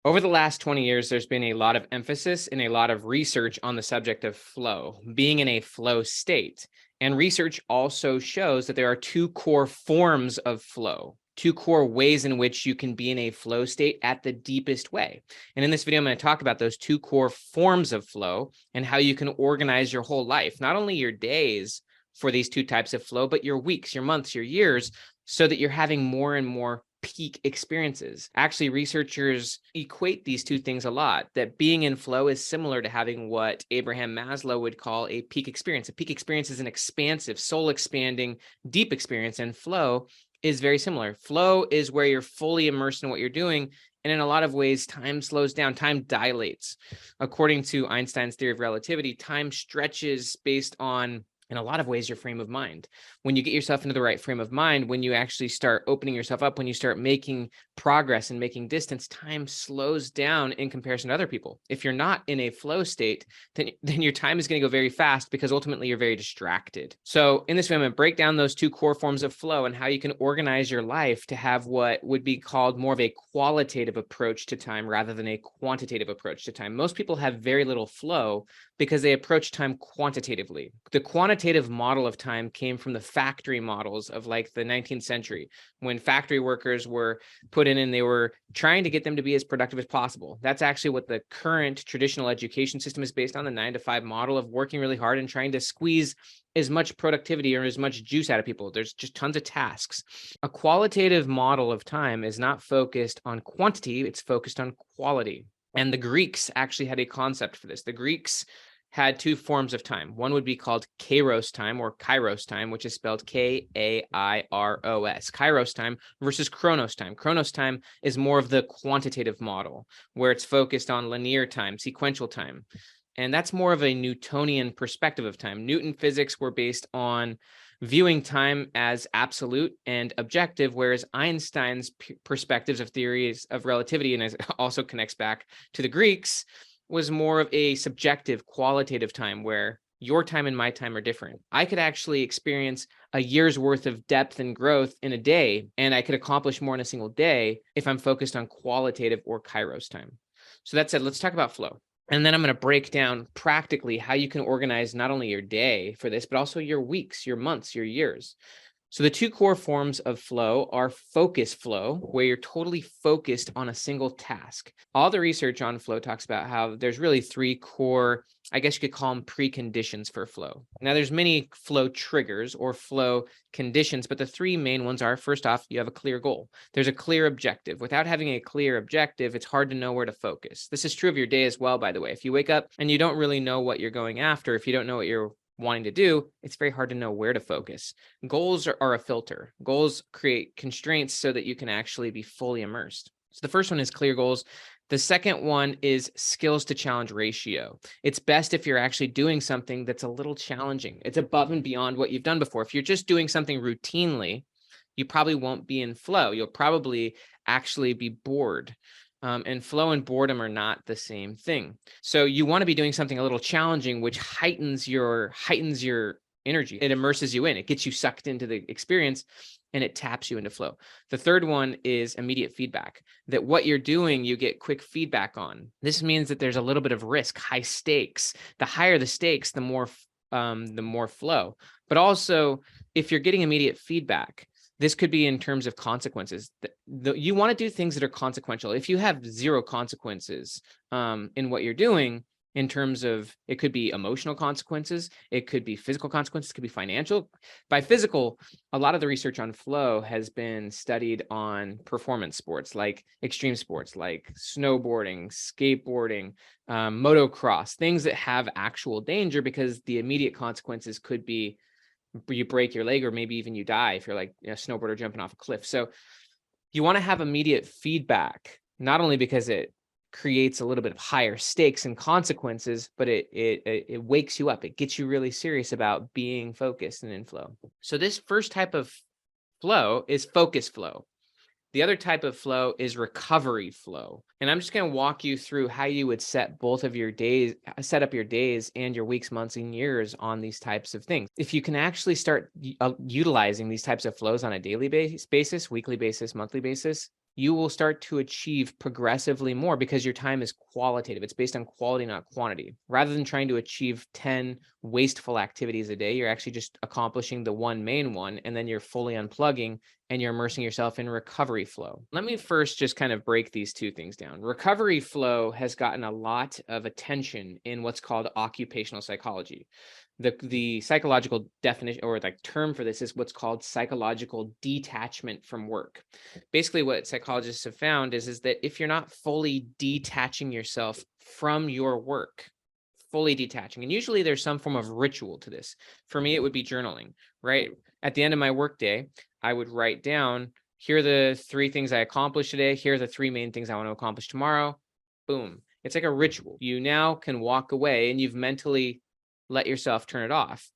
Over the last 20 years, there's been a lot of emphasis and a lot of research on the subject of flow, being in a flow state. And research also shows that there are two core forms of flow, two core ways in which you can be in a flow state at the deepest way. And in this video, I'm going to talk about those two core forms of flow and how you can organize your whole life, not only your days for these two types of flow, but your weeks, your months, your years, so that you're having more and more peak experiences. Actually, researchers equate these two things a lot, that being in flow is similar to having what Abraham Maslow would call a peak experience. A peak experience is an expansive, soul expanding, deep experience, and flow is very similar. Flow is where you're fully immersed in what you're doing. And in a lot of ways, time slows down, time dilates. According to Einstein's theory of relativity, time stretches based on, in a lot of ways, your frame of mind. When you get yourself into the right frame of mind, when you actually start opening yourself up, when you start making progress and making distance, time slows down in comparison to other people. If you're not in a flow state, then your time is going to go very fast because ultimately you're very distracted. So in this video, I'm going to break down those two core forms of flow and how you can organize your life to have what would be called more of a qualitative approach to time rather than a quantitative approach to time. Most people have very little flow because they approach time quantitatively. The quantitative model of time came from the factory models of like the 19th century, when factory workers were put in and they were trying to get them to be as productive as possible. That's actually what the current traditional education system is based on, the 9-to-5 model of working really hard and trying to squeeze as much productivity or as much juice out of people. There's just tons of tasks. A qualitative model of time is not focused on quantity, it's focused on quality. And the Greeks actually had a concept for this. The Greeks had two forms of time. One would be called kairos time, or kairos time, which is spelled K-A-I-R-O-S, kairos time, versus chronos time. Chronos time is more of the quantitative model, where it's focused on linear time, sequential time. And that's more of a Newtonian perspective of time. Newton physics were based on viewing time as absolute and objective, whereas Einstein's perspectives of theories of relativity, and as it also connects back to the Greeks, was more of a subjective, qualitative time where your time and my time are different. I could actually experience a year's worth of depth and growth in a day, and I could accomplish more in a single day if I'm focused on qualitative or kairos time. So that said, let's talk about flow. And then I'm going to break down practically how you can organize not only your day for this, but also your weeks, your months, your years. So the two core forms of flow are focus flow, where you're totally focused on a single task. All the research on flow talks about how there's really three core, I guess you could call them preconditions for flow. Now there's many flow triggers or flow conditions, but the three main ones are, first off, you have a clear goal. There's a clear objective. Without having a clear objective, it's hard to know where to focus. This is true of your day as well, by the way. If you wake up and you don't really know what you're going after, if you don't know what you're wanting to do, it's very hard to know where to focus. Goals are a filter. Goals create constraints so that you can actually be fully immersed. So the first one is clear goals. The second one is skills to challenge ratio. It's best if you're actually doing something that's a little challenging. It's above and beyond what you've done before. If you're just doing something routinely, you probably won't be in flow. You'll probably actually be bored. And flow and boredom are not the same thing. So you want to be doing something a little challenging, which heightens your energy. It immerses you in, it gets you sucked into the experience, and it taps you into flow. The third one is immediate feedback, that what you're doing, you get quick feedback on. This means that there's a little bit of risk, high stakes. The higher the stakes, the more flow. But also, if you're getting immediate feedback, this could be in terms of consequences. You want to do things that are consequential. If you have zero consequences in what you're doing, in terms of, it could be emotional consequences, it could be physical consequences, it could be financial. By physical, a lot of the research on flow has been studied on performance sports, like extreme sports, like snowboarding, skateboarding, motocross, things that have actual danger, because the immediate consequences could be you break your leg or maybe even you die if you're like a snowboarder jumping off a cliff. So you want to have immediate feedback, not only because it creates a little bit of higher stakes and consequences, but it wakes you up. It gets you really serious about being focused and in flow. So this first type of flow is focus flow. The other type of flow is recovery flow. And I'm just going to walk you through how you would set both of your days, set up your days and your weeks, months, and years on these types of things. If you can actually start utilizing these types of flows on a daily basis, weekly basis, monthly basis, you will start to achieve progressively more because your time is qualitative. It's based on quality, not quantity. Rather than trying to achieve 10 wasteful activities a day, you're actually just accomplishing the one main one, and then you're fully unplugging and you're immersing yourself in recovery flow. Let me first just kind of break these two things down. Recovery flow has gotten a lot of attention in what's called occupational psychology. The psychological definition or like term for this is what's called psychological detachment from work. Basically, what psychologists have found is that if you're not fully detaching yourself from your work, fully detaching, and usually there's some form of ritual to this. For me, it would be journaling, right? At the end of my workday, I would write down, here are the 3 things I accomplished today. Here are the 3 main things I want to accomplish tomorrow. Boom. It's like a ritual. You now can walk away and you've mentally let yourself turn it off.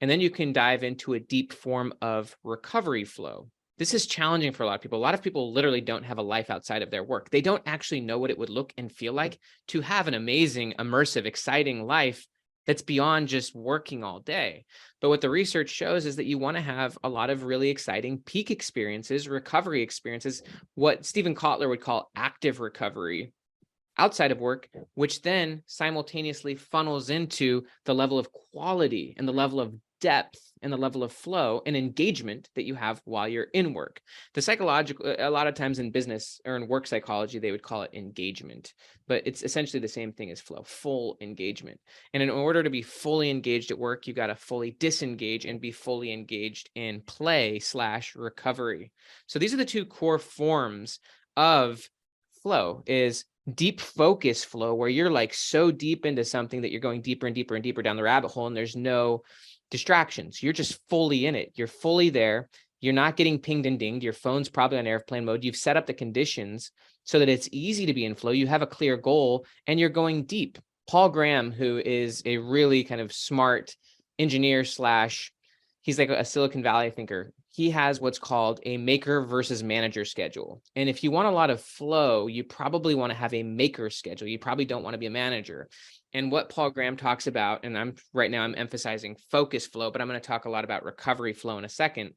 And then you can dive into a deep form of recovery flow. This is challenging for a lot of people. A lot of people literally don't have a life outside of their work. They don't actually know what it would look and feel like to have an amazing, immersive, exciting life that's beyond just working all day. But what the research shows is that you want to have a lot of really exciting peak experiences, recovery experiences, what Stephen Kotler would call active recovery outside of work, which then simultaneously funnels into the level of quality and the level of depth and the level of flow and engagement that you have while you're in work. The psychological, a lot of times in business or in work psychology, they would call it engagement, but it's essentially the same thing as flow, full engagement. And in order to be fully engaged at work, you got to fully disengage and be fully engaged in play/recovery. So these are the 2 core forms of flow: is deep focus flow, where you're like so deep into something that you're going deeper and deeper and deeper down the rabbit hole, and there's no distractions. You're just fully in it. You're fully there. You're not getting pinged and dinged. Your phone's probably on airplane mode. You've set up the conditions so that it's easy to be in flow. You have a clear goal and you're going deep. Paul Graham, who is a really kind of smart engineer / he's like a Silicon Valley thinker. He has what's called a maker versus manager schedule. And if you want a lot of flow, you probably want to have a maker schedule. You probably don't want to be a manager. And what Paul Graham talks about, and I'm emphasizing focus flow, but I'm going to talk a lot about recovery flow in a second.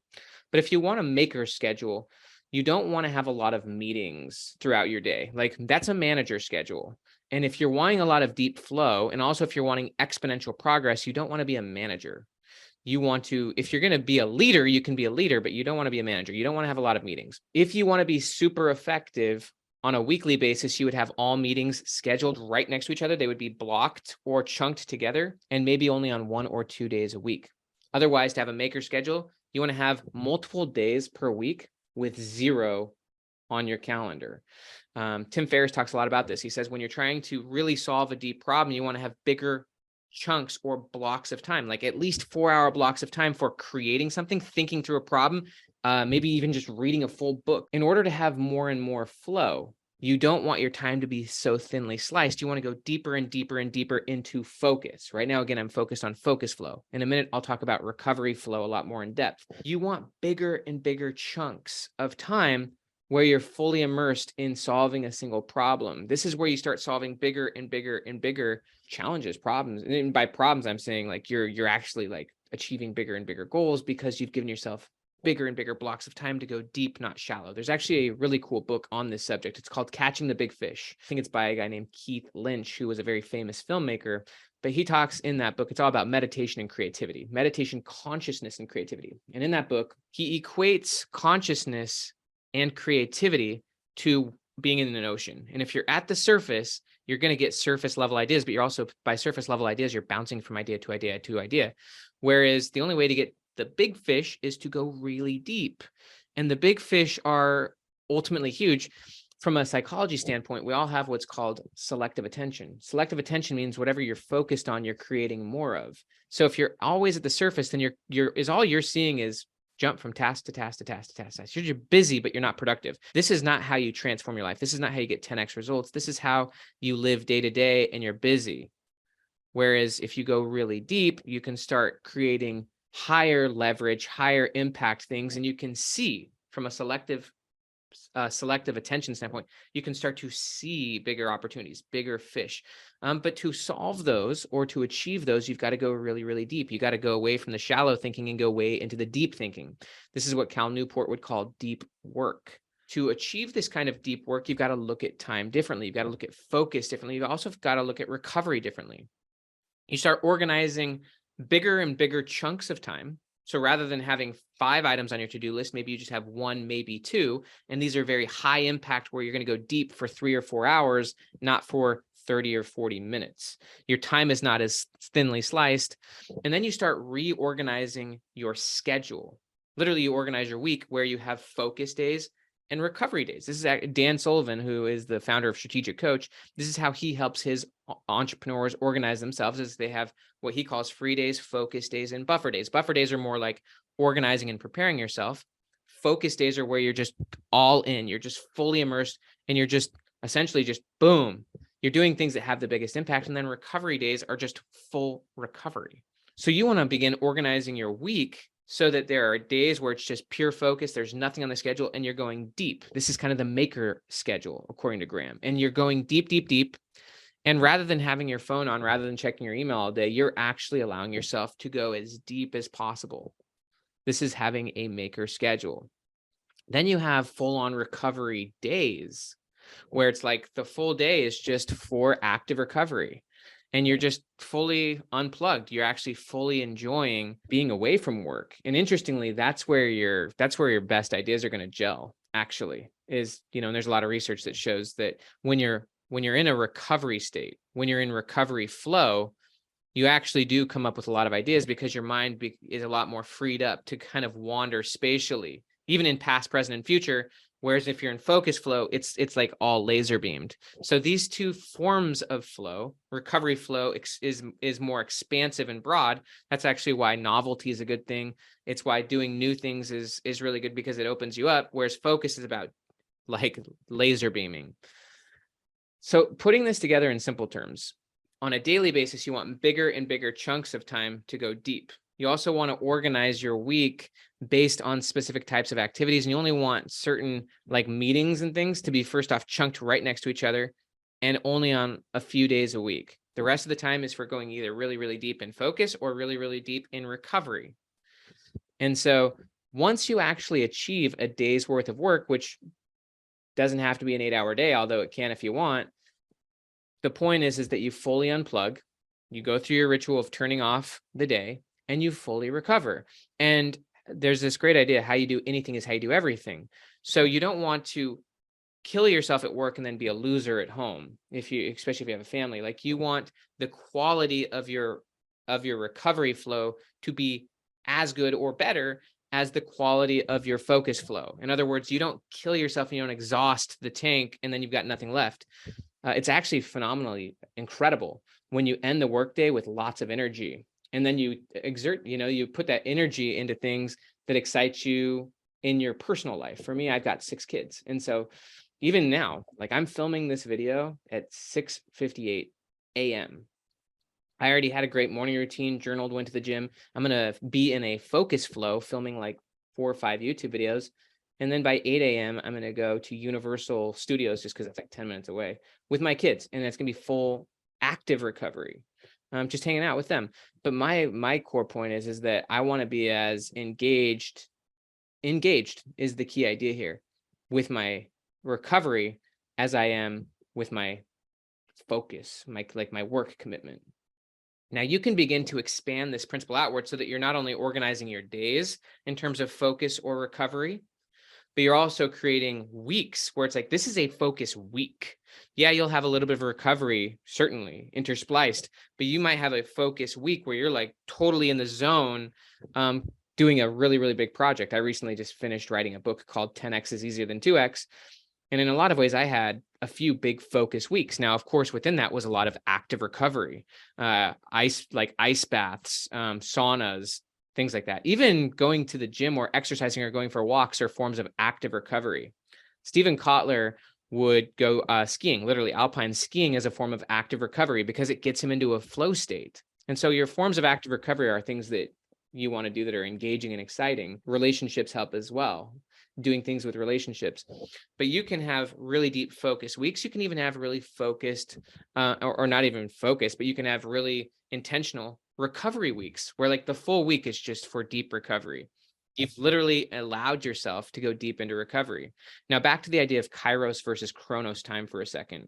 But if you want a maker schedule, you don't want to have a lot of meetings throughout your day. Like, that's a manager schedule. And if you're wanting a lot of deep flow, and also if you're wanting exponential progress, you don't want to be a manager. You want to, if you're going to be a leader, you can be a leader, but you don't want to be a manager. You don't want to have a lot of meetings. If you want to be super effective on a weekly basis, you would have all meetings scheduled right next to each other. They would be blocked or chunked together, and maybe only on 1 or 2 days a week. Otherwise, to have a maker schedule, you want to have multiple days per week with 0 on your calendar. Tim Ferriss talks a lot about this. He says, when you're trying to really solve a deep problem, you want to have bigger chunks or blocks of time, like at least 4-hour blocks of time for creating something, thinking through a problem, maybe even just reading a full book. In order to have more and more flow, you don't want your time to be so thinly sliced. You want to go deeper and deeper and deeper into focus. Right now, again, I'm focused on focus flow. In a minute, I'll talk about recovery flow a lot more in depth. You want bigger and bigger chunks of time where you're fully immersed in solving a single problem. This is where you start solving bigger and bigger and bigger challenges, problems. And by problems, I'm saying like you're actually like achieving bigger and bigger goals because you've given yourself bigger and bigger blocks of time to go deep, not shallow. There's actually a really cool book on this subject. It's called Catching the Big Fish. I think it's by a guy named Keith Lynch, who was a very famous filmmaker. But he talks in that book, it's all about meditation and creativity, meditation, consciousness, and creativity. And in that book, he equates consciousness and creativity to being in an ocean. And if you're at the surface, you're going to get surface level ideas, but you're also, by surface level ideas, you're bouncing from idea to idea to idea. Whereas the only way to get the big fish is to go really deep. And the big fish are ultimately huge. From a psychology standpoint, we all have what's called selective attention. Selective attention means whatever you're focused on, you're creating more of. So if you're always at the surface, then all you're seeing is jump from task to task to task to task to task. You're busy, but you're not productive. This is not how you transform your life. This is not how you get 10x results. This is how you live day to day and you're busy. Whereas if you go really deep, you can start creating higher leverage, higher impact things, and you can see from a selective attention standpoint, you can start to see bigger opportunities, bigger fish. But to solve those or to achieve those, you've got to go really, really deep. You got to go away from the shallow thinking and go way into the deep thinking. This is what Cal Newport would call deep work. to achieve this kind of deep work, you've got to look at time differently. You've got to look at focus differently. You've also got to look at recovery differently. You start organizing bigger and bigger chunks of time. So rather than having 5 items on your to-do list, maybe you just have 1, maybe 2. And these are very high impact where you're going to go deep for 3 or 4 hours, not for 30 or 40 minutes. Your time is not as thinly sliced. And then you start reorganizing your schedule. Literally, you organize your week where you have focus days and recovery days. This is Dan Sullivan, who is the founder of Strategic Coach. This is how he helps his entrepreneurs organize themselves, is they have what he calls free days, focus days, and buffer days. Buffer days are more like organizing and preparing yourself. Focus days are where you're just all in, you're just fully immersed, and you're just essentially just boom, you're doing things that have the biggest impact. And then recovery days are just full recovery. So you want to begin organizing your week so that there are days where it's just pure focus, there's nothing on the schedule, and you're going deep. This is kind of the maker schedule, according to Graham. And you're going deep, deep, deep. And rather than having your phone on, rather than checking your email all day, you're actually allowing yourself to go as deep as possible. This is having a maker schedule. Then you have full-on recovery days, where it's like the full day is just for active recovery. And you're just fully unplugged. You're actually fully enjoying being away from work. And interestingly, that's where your best ideas are going to gel, actually, is, and there's a lot of research that shows that when you're in a recovery state, when you're in recovery flow, you actually do come up with a lot of ideas because your mind is a lot more freed up to kind of wander spatially, even in past, present, and future. Whereas if you're in focus flow, it's like all laser beamed. So these two forms of flow, recovery flow is more expansive and broad. That's actually why novelty is a good thing. It's why doing new things is really good, because it opens you up. Whereas focus is about like laser beaming. So putting this together in simple terms, on a daily basis, you want bigger and bigger chunks of time to go deep. You also want to organize your week based on specific types of activities. And you only want certain like meetings and things to be first off chunked right next to each other and only on a few days a week. The rest of the time is for going either really, really deep in focus or really, really deep in recovery. And so once you actually achieve a day's worth of work, which doesn't have to be an 8-hour day, although it can if you want, the point is that you fully unplug, you go through your ritual of turning off the day, and you fully recover. And there's this great idea, how you do anything is how you do everything. So you don't want to kill yourself at work and then be a loser at home, especially if you have a family. Like, you want the quality of your recovery flow to be as good or better as the quality of your focus flow. In other words, you don't kill yourself and you don't exhaust the tank and then you've got nothing left. It's actually phenomenally incredible when you end the workday with lots of energy, and then you exert, you put that energy into things that excite you in your personal life. For me, I've got 6 kids. And so even now, like, I'm filming this video at 6:58 a.m. I already had a great morning routine, journaled, went to the gym. I'm going to be in a focus flow filming like 4 or 5 YouTube videos. And then by 8 a.m., I'm going to go to Universal Studios, just because it's like 10 minutes away, with my kids. And it's going to be full active recovery. Just hanging out with them. But my core point is that I want to be as engaged is the key idea here, with my recovery as I am with my focus, my work commitment. Now you can begin to expand this principle outward so that you're not only organizing your days in terms of focus or recovery, but you're also creating weeks where it's like, this is a focus week. Yeah, you'll have a little bit of recovery, certainly interspliced, but you might have a focus week where you're like totally in the zone, doing a really, really big project. I recently just finished writing a book called 10X is Easier Than 2X. And in a lot of ways, I had a few big focus weeks. Now, of course, within that was a lot of active recovery, ice baths, saunas, things like that. Even going to the gym or exercising or going for walks are forms of active recovery. Stephen Kotler would go skiing, literally alpine skiing, as a form of active recovery because it gets him into a flow state. And so your forms of active recovery are things that you want to do that are engaging and exciting. Relationships help as well, doing things with relationships. But you can have really deep focus weeks. You can even have really focused or not even focused, but you can have really intentional recovery weeks where like the full week is just for deep recovery. You've literally allowed yourself to go deep into recovery. Now, back to the idea of Kairos versus Chronos time for a second.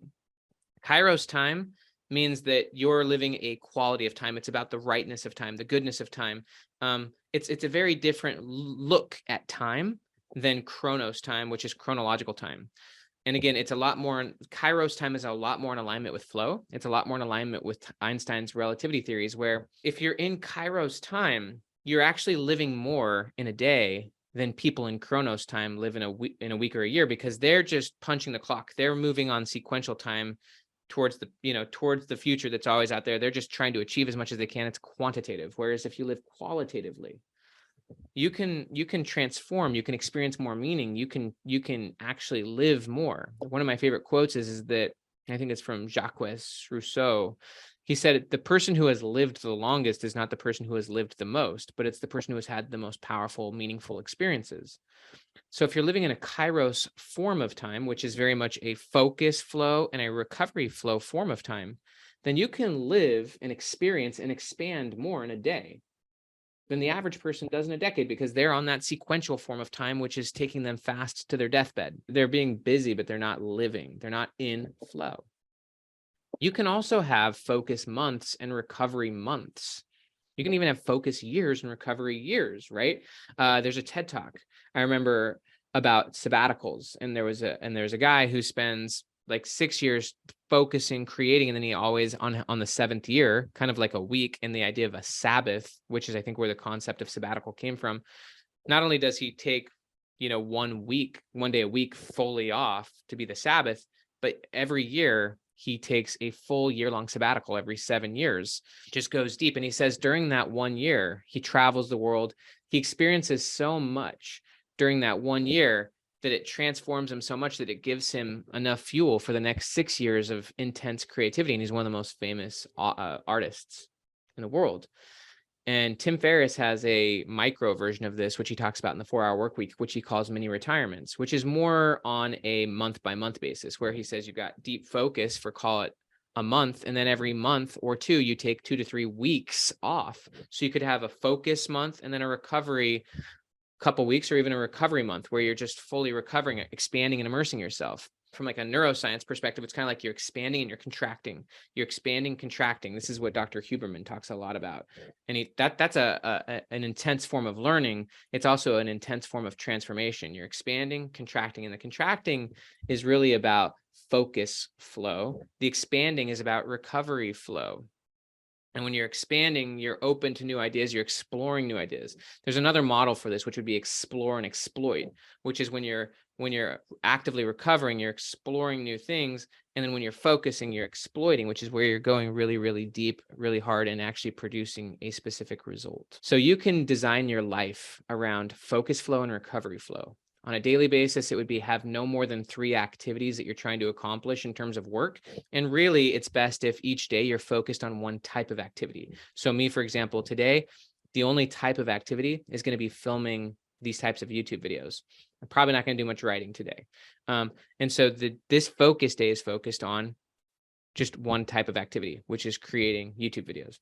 Kairos time means that you're living a quality of time. It's about the rightness of time, the goodness of time. It's a very different look at time than Chronos time, which is chronological time. And again, it's a lot more, Kairos time is a lot more in alignment with flow. It's a lot more in alignment with Einstein's relativity theories, where if you're in Kairos time, you're actually living more in a day than people in Chronos time live in a week or a year, because they're just punching the clock. They're moving on sequential time towards the future that's always out there. They're just trying to achieve as much as they can. It's quantitative. Whereas if you live qualitatively, you can transform, you can experience more meaning, you can actually live more. One of my favorite quotes is that, I think it's from Jacques Rousseau. He said, the person who has lived the longest is not the person who has lived the most, but it's the person who has had the most powerful, meaningful experiences. So if you're living in a Kairos form of time, which is very much a focus flow and a recovery flow form of time, then you can live and experience and expand more in a day than the average person does in a decade, because they're on that sequential form of time, which is taking them fast to their deathbed. They're being busy, but they're not living. They're not in flow. You can also have focus months and recovery months. You can even have focus years and recovery years, right? There's a TED Talk I remember about sabbaticals, and there's a guy who spends like 6 years focusing, creating, and then he always on the seventh year, kind of like a week, and the idea of a Sabbath, which is I think where the concept of sabbatical came from. Not only does he take 1 day a week fully off to be the Sabbath, but every year he takes a full year-long sabbatical every 7 years, just goes deep. And he says during that 1 year, he travels the world. He experiences so much during that 1 year that it transforms him so much that it gives him enough fuel for the next 6 years of intense creativity. And he's one of the most famous artists in the world. And Tim Ferriss has a micro version of this, which he talks about in the 4-Hour Workweek, which he calls mini retirements, which is more on a month by month basis, where he says you've got deep focus for, call it, a month, and then every month or two, you take 2 to 3 weeks off. So you could have a focus month and then a recovery couple weeks, or even a recovery month where you're just fully recovering, expanding and immersing yourself. From like a neuroscience perspective, it's kind of like you're expanding and you're contracting. You're expanding, contracting. This is what Dr. Huberman talks a lot about. And that's an intense form of learning. It's also an intense form of transformation. You're expanding, contracting, and the contracting is really about focus flow. The expanding is about recovery flow. And when you're expanding, you're open to new ideas, you're exploring new ideas. There's another model for this, which would be explore and exploit, which is when you're actively recovering, you're exploring new things. And then when you're focusing, you're exploiting, which is where you're going really, really deep, really hard, and actually producing a specific result. So you can design your life around focus flow and recovery flow. On a daily basis, it would be have no more than 3 activities that you're trying to accomplish in terms of work. And really, it's best if each day you're focused on one type of activity. So me, for example, today, the only type of activity is going to be filming these types of YouTube videos. I'm probably not going to do much writing today. And so this focus day is focused on just one type of activity, which is creating YouTube videos.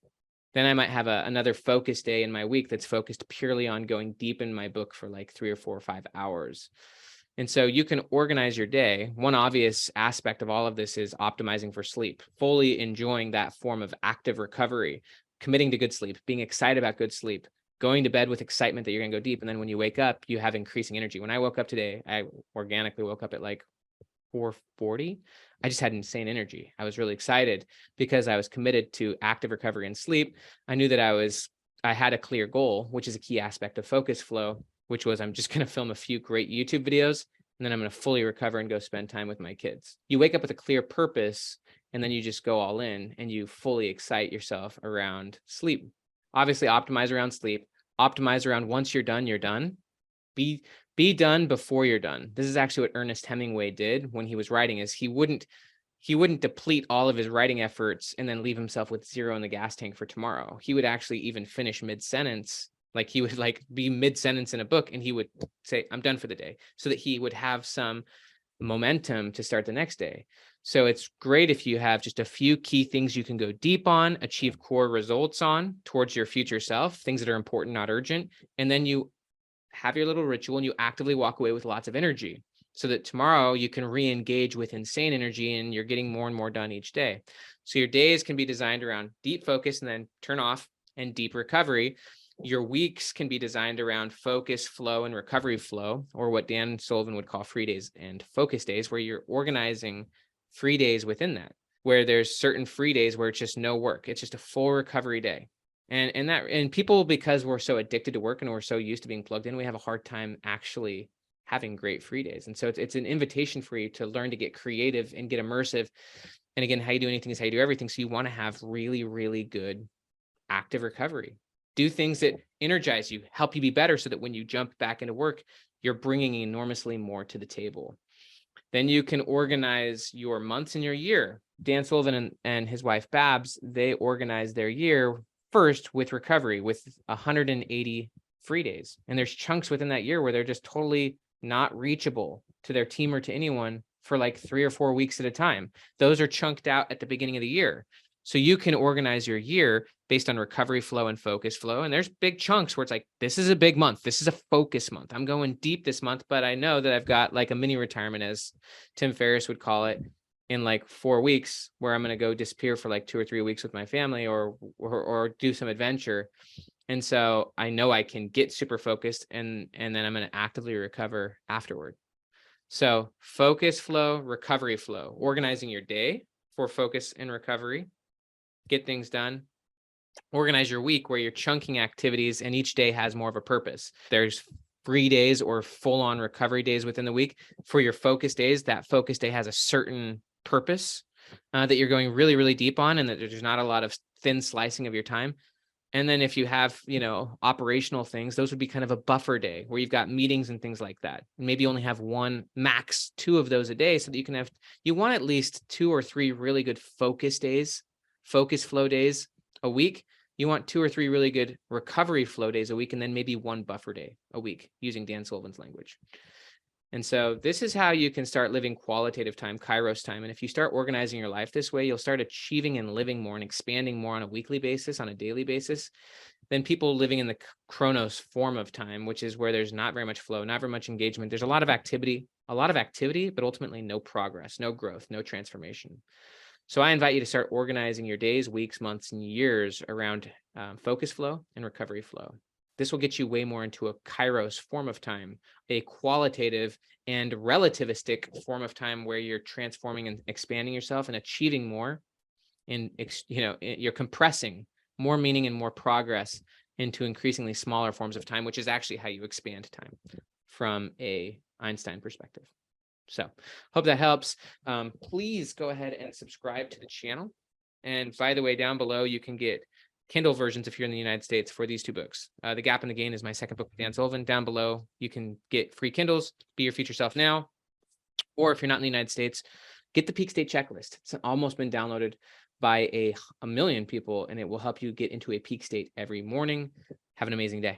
Then I might have another focus day in my week that's focused purely on going deep in my book for like 3 or 4 or 5 hours. And so you can organize your day. One obvious aspect of all of this is optimizing for sleep, fully enjoying that form of active recovery, committing to good sleep, being excited about good sleep, going to bed with excitement that you're going to go deep. And then when you wake up, you have increasing energy. When I woke up today, I organically woke up at like 4:40. I just had insane energy. I was really excited because I was committed to active recovery and sleep. I knew that I had a clear goal, which is a key aspect of focus flow, which was I'm just going to film a few great YouTube videos, and then I'm going to fully recover and go spend time with my kids. You wake up with a clear purpose, and then you just go all in and you fully excite yourself around sleep. Obviously, optimize around sleep, optimize around once you're done, you're done. Be done before you're done. This is actually what Ernest Hemingway did when he was writing, is he wouldn't deplete all of his writing efforts and then leave himself with 0 in the gas tank for tomorrow. He would actually even finish mid-sentence. Like he would be mid-sentence in a book and he would say, I'm done for the day, so that he would have some momentum to start the next day. So it's great if you have just a few key things you can go deep on, achieve core results on towards your future self, things that are important, not urgent. And then you have your little ritual and you actively walk away with lots of energy so that tomorrow you can re-engage with insane energy and you're getting more and more done each day. So your days can be designed around deep focus and then turn off and deep recovery. Your weeks can be designed around focus, flow, and recovery flow, or what Dan Sullivan would call free days and focus days, where you're organizing free days within that, where there's certain free days where it's just no work. It's just a full recovery day. And people, because we're so addicted to work and we're so used to being plugged in, we have a hard time actually having great free days. And so it's an invitation for you to learn to get creative and get immersive. And again, how you do anything is how you do everything. So you want to have really, really good active recovery. Do things that energize you, help you be better so that when you jump back into work, you're bringing enormously more to the table. Then you can organize your months and your year. Dan Sullivan and his wife Babs, they organize their year first with recovery, with 180 free days. And there's chunks within that year where they're just totally not reachable to their team or to anyone for like 3 or 4 weeks at a time. Those are chunked out at the beginning of the year. So you can organize your year based on recovery flow and focus flow. And there's big chunks where it's like, this is a big month. This is a focus month. I'm going deep this month, but I know that I've got like a mini retirement, as Tim Ferriss would call it, in like 4 weeks, where I'm going to go disappear for like 2 or 3 weeks with my family or do some adventure. And so I know I can get super focused and then I'm going to actively recover afterward. So focus flow, recovery flow, organizing your day for focus and recovery, get things done. Organize your week where you're chunking activities and each day has more of a purpose. There's free days or full-on recovery days within the week. For your focus days, that focus day has a certain purpose that you're going really, really deep on, and that there's not a lot of thin slicing of your time. And then if you have, operational things, those would be kind of a buffer day where you've got meetings and things like that. And maybe you only have one, max 2 of those a day, so that you want at least 2 or 3 really good focus days, focus flow days a week. You want 2 or 3 really good recovery flow days a week, and then maybe 1 buffer day a week, using Dan Sullivan's language. And so this is how you can start living qualitative time, Kairos time. And if you start organizing your life this way, you'll start achieving and living more and expanding more on a weekly basis, on a daily basis, than people living in the Chronos form of time, which is where there's not very much flow, not very much engagement. There's a lot of activity, but ultimately no progress, no growth, no transformation. So I invite you to start organizing your days, weeks, months, and years around focus flow and recovery flow. This will get you way more into a Kairos form of time, a qualitative and relativistic form of time where you're transforming and expanding yourself and achieving more. And you're compressing more meaning and more progress into increasingly smaller forms of time, which is actually how you expand time from a Einstein perspective. So hope that helps. Please go ahead and subscribe to the channel. And by the way, down below, you can get Kindle versions if you're in the United States for these 2 books. The Gap and the Gain is my second book with Dan Sullivan. Down below, you can get free Kindles, Be Your Future Self Now. Or if you're not in the United States, get the Peak State Checklist. It's almost been downloaded by a million people, and it will help you get into a peak state every morning. Have an amazing day.